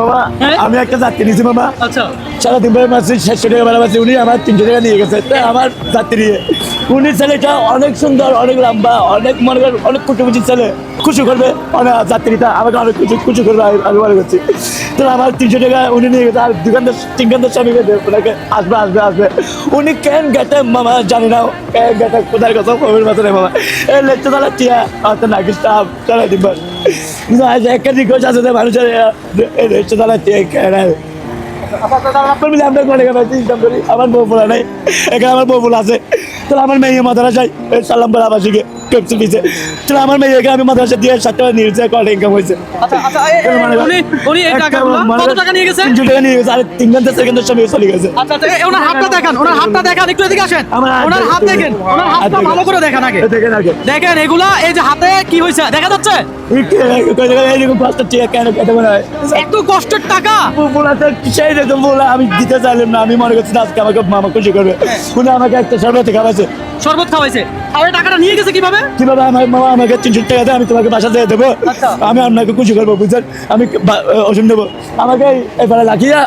বাবা আমি একটা যাত্রী নিয়েছি বাবা। আচ্ছা সারাদিন ভাই মাসে 600 টাকা ভাড়া পাচ্ছি, উনি আমার 300 টাকা নিয়ে গেছে। আমার যাত্রী উনি ছেলেটা অনেক সুন্দর, অনেক লম্বা, অনেক মনে করেন অনেক কুচুকুচি ছেলে, খুশি করবে অনেক যাত্রীটা আমাকে অনেক খুশি করবে আমি মনে করছি। তো আমার 300 টাকা উনি নিয়ে গেছে। আর তিনখানদার স্বামী ওনাকে আসবে আসবে আসবে উনি কেন গেটে মামা জানি না, গেটে কোথায় কথা কবির মাথা নেই মামা এই লেটটা তাহলে টিয়া হয়তো নাকি স্টাফ চালাই দিব। কিন্তু আজ একটা রিকোয়েস্ট আছে মানুষের এই লেটটা তাহলে টিয়া কেন আমার বউ বলা নাই, এখানে আমার বউ বলা আছে। তাহলে আমার মেয়ে মাদ্রাসা যাই সাল্লাম বলে আবাসিকে পেপসি পিছে। তাহলে আমার মেয়েকে আমি মাদ্রাসা দিয়ে 7 টাকা নিয়ে যাই, কত ইনকাম হয়েছে। উনি এই টাকাগুলো কত টাকা নিয়ে গেছে? 300 টাকা নিয়ে গেছে। আর 3 ঘন্টা সেকেন্ডের সময় চলে গেছে। আচ্ছা ওনার হাতটা দেখান, ওনার হাতটা দেখান, একটু এদিকে আসেন। ওনার হাত দেখেন, ওনার হাতটা ভালো করে দেখান আগে। দেখেন আগে দেখেন এগুলা, এই যে হাতে কি হয়েছে দেখা যাচ্ছে? এইরকম কষ্ট টিয়া কেন কেটে মনে হয় এত কষ্টের টাকা। বলাতে সেই রকম বলা আমি দিতে চাইলাম না। আমি মনে করছি আজকে আমাকে মামা খুশি করবে। উনি আমাকে একটা শরবত খাওয়াছে, শরবত খাওয়াইছে। আর ওই টাকাটা নিয়ে গেছে কিভাবে? কিভাবে আমার মামা আমাকে 300 টাকা দেয়, আমি তোমাকে বাসা দিয়ে দেবো, আমি আপনাকে খুশি করবো বুঝছেন। আমি ওষুধ দেবো, আমাকে এবারে রাখিয়া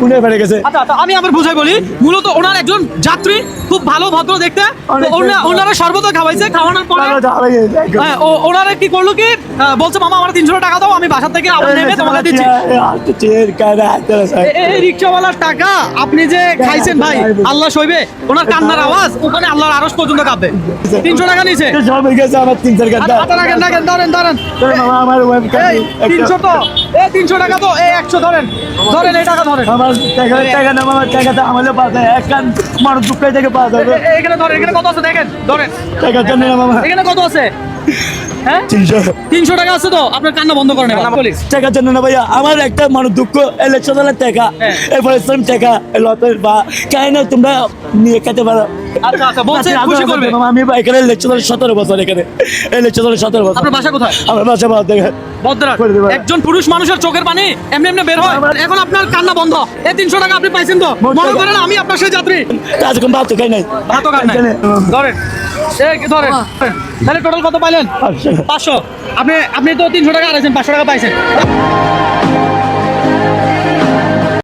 উনি এবারে গেছে। আচ্ছা আমি আবার বুঝাই বলি, মূলত ওনার একজন যাত্রী, খুব ভালো ভদ্র দেখতে। ওনারা শরবত খাওয়াইছে, খাওয়ানোর পরে ওনারা কি করলো কি বলছে মামা আমার 300 টাকা দাও, আমি বাসা থেকে আবার নেমে তোমাকে দিচ্ছি। এই রিকশাওয়ালার টাকা আপনি যে খাইছেন ভাই, আল্লাহ সইবে। ওনার কান্নার আওয়াজ ওখানে আল্লাহর আরশ পর্যন্ত কাঁপবে। 300 টাকা নিয়েছে সব হয়ে গেছে আমার 3-4 ঘন্টা। ধরেন আমার 300 তো 300 টাকা তো 100 ধরেন এই টাকা ধরেন। আমার টাকা না আমার টাকাটা আমাদের পাশে এক কান মানুষ দুঃখাই থেকে পাওয়া যাবে। এখানে ধরেন, এখানে কত আছে দেখেন, ধরেন টাকা জানি না মামা, এখানে কত আছে? হ্যাঁ 300 টাকা আছে তো, আপনার কান্না বন্ধ করেন। টাকার জন্য না ভাইয়া, আমার একটা মানুষ দুঃখ ইলেকশন টাকা, এরপরে টাকা লতের বা কেন তোমরা নিয়ে খেতে পারো। আচ্ছা বলছে খুশি করবে। আমি এখানে ইলেকশন 17 বছর, এখানে ইলেকশন 17 বছর। আপনার বাসা কোথায়? আমার বাসা দেখেন বদ্রা। একজন পুরুষ মানুষের চোখের পানি এমনি এমনি বের হয়। এখন আপনার কান্না বন্ধ। এই 300 টাকা আপনি পাইছেন তো, মনে করেন আমি আপনার সেই যাত্রী। আজকে ভাত তো খাই নাই, ভাতও খান নাই। ধরেন ধরেন, তাহলে টোটাল কত পাইলেন? 500। আপনি তো 300 টাকা আড়াইছেন, 500 টাকা পাইছেন।